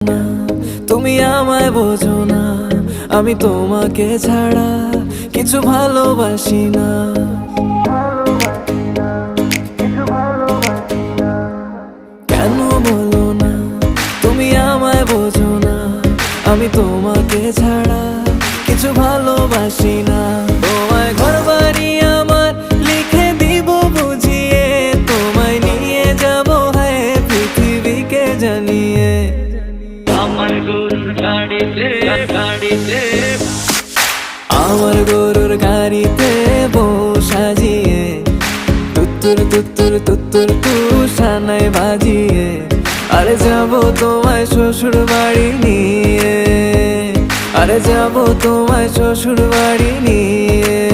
না তুমি আমায় বোঝো না, আমি তোমাকে ছাড়া কিছু ভালোবাসি না। কেন বলো না তুমি আমায় বোঝো না, আমি তোমাকে ছাড়া কিছু ভালোবাসি না। তোমায় ঘরবাড়ি আমার লিখে দিব বুঝিয়ে, তোমায় নিয়ে যাবো হ্যাঁ পৃথিবীকে জানিয়ে। আমার গরুর গাড়িতে গাড়িতে আমার গরুর গাড়িতে বউ সাজিয়ে, তুত্তুর তুত্তুর তুত্তুর তুষানায় বাজিয়ে, আরে যাবো তোমায় শ্বশুর বাড়ি নিয়ে, আরে যাবো তোমায় শ্বশুর বাড়ি নিয়ে।